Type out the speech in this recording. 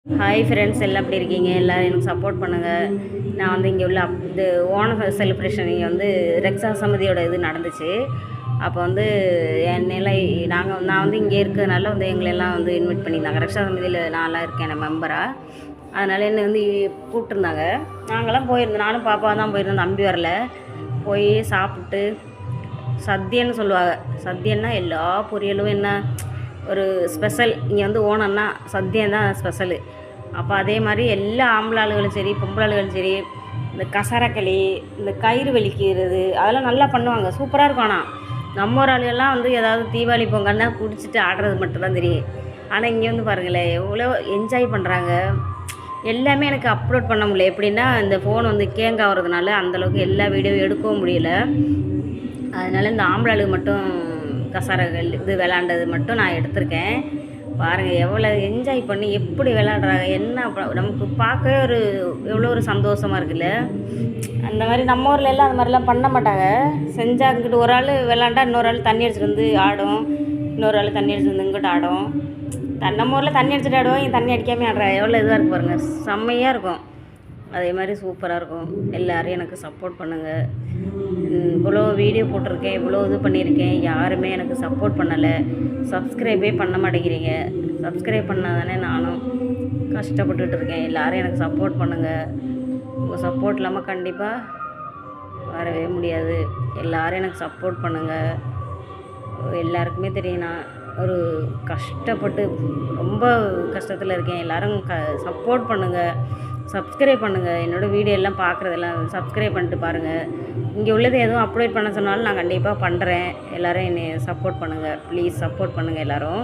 Hi friends, எல்லாம் எப்படி இருக்கீங்க? எல்லோரும் எனக்கு சப்போர்ட் பண்ணுங்கள். நான் வந்து இங்கே உள்ள இது ஓணம் செலிப்ரேஷன் இங்கே வந்து ரெக்ஸா சமிதியோட இது நடந்துச்சு. அப்போ வந்து என்னெல்லாம் நான் வந்து இங்கே இருக்கிறதுனால வந்து எங்களெல்லாம் வந்து இன்வைட் பண்ணியிருந்தாங்க. ரெக்ஸா சமிதியில் நான்லாம் இருக்கேன் மெம்பராக. அதனால் என்னை வந்து கூப்பிட்டுருந்தாங்க. நாங்கள்லாம் போயிருந்தோம். நானும் பாப்பா தான் போயிருந்தோம், தம்பி வரல. போய் சாப்பிட்டு சத்தியன்னு சொல்லுவாங்க. சத்தியன்னா எல்லா பொரியலும் என்ன ஒரு ஸ்பெஷல். இங்கே வந்து ஓணம்னா சத்தியம் தான் ஸ்பெஷலு. அப்போ அதே மாதிரி எல்லா ஆம்பளாளுகளும் சரி பொம்பளாளுகளும் சரி இந்த கசரக்களி, இந்த கயிறு வலிக்கிறது அதெல்லாம் நல்லா பண்ணுவாங்க. சூப்பராக இருக்கும். ஆனால் நம்ம ஒரு ஆளுகள்லாம் வந்து ஏதாவது தீபாவளி பொங்கல்னா குடிச்சிட்டு ஆடுறது மட்டும்தான் தெரியும். ஆனால் இங்கே வந்து பாருங்களேன் எவ்வளோ என்ஜாய் பண்ணுறாங்க. எல்லாமே எனக்கு அப்லோட் பண்ண முடியல. எப்படின்னா இந்த ஃபோன் வந்து கேங் ஆகிறதுனால அந்தளவுக்கு எல்லா வீடியோவும் எடுக்கவும் முடியல. அதனால் இந்த ஆம்பளாளுக்கு மட்டும் கசரகள் இது விளாண்டது மட்டும் நான் எடுத்திருக்கேன். பாருங்கள் எவ்வளோ என்ஜாய் பண்ணி எப்படி விளாட்றாங்க. என்ன நமக்கு பார்க்கவே எவ்வளோ ஒரு சந்தோஷமாக இருக்குல்ல. அந்த மாதிரி நம்ம ஊரில் எல்லாம் அந்த மாதிரிலாம் பண்ண மாட்டாங்க. செஞ்சால் இங்கிட்டு ஒரு ஆள் விளாண்டா இன்னொரு ஆள் தண்ணி அடிச்சுட்டு வந்து ஆடும், இன்னொரு ஆள் தண்ணி அடிச்சுட்டு வந்து இங்கிட்டு ஆடும். நம்ம ஊரில் தண்ணி அடிச்சுட்டு ஆடுவோம், இங்கே தண்ணி அடிக்காமல் ஆடுறாங்க. எவ்வளோ இதுவாக இருக்குது பாருங்கள், செம்மையாக இருக்கும். அதே மாதிரி சூப்பராக இருக்கும். எல்லோரும் எனக்கு சப்போர்ட் பண்ணுங்கள். இவ்வளோ வீடியோ போட்டிருக்கேன், இவ்வளோ இது பண்ணியிருக்கேன், யாருமே எனக்கு சப்போர்ட் பண்ணலை. சப்ஸ்கிரைபே பண்ண மாட்டேங்கிறீங்க. சப்ஸ்கிரைப் பண்ணால் தானே நானும் கஷ்டப்பட்டுட்டு இருக்கேன். எல்லோரும் எனக்கு சப்போர்ட் பண்ணுங்கள். உங்கள் சப்போர்ட் இல்லாமல் கண்டிப்பாக வரவே முடியாது. எல்லோரும் எனக்கு சப்போர்ட் பண்ணுங்கள். எல்லாருக்குமே தெரியும் நான் ஒரு கஷ்டப்பட்டு ரொம்ப கஷ்டத்தில் இருக்கேன். எல்லோரும் சப்போர்ட் பண்ணுங்கள், சப்ஸ்கிரைப் பண்ணுங்கள். என்னோடய வீடியோ எல்லாம் பார்க்குறதெல்லாம் சப்ஸ்கிரைப் பண்ணிட்டு பாருங்கள். இங்கே உள்ளது எதுவும் அப்லோட் பண்ண சொன்னாலும் நான் கண்டிப்பாக பண்ணுறேன். எல்லோரும் என்னை சப்போர்ட் பண்ணுங்கள். ப்ளீஸ் சப்போர்ட் பண்ணுங்கள் எல்லோரும்.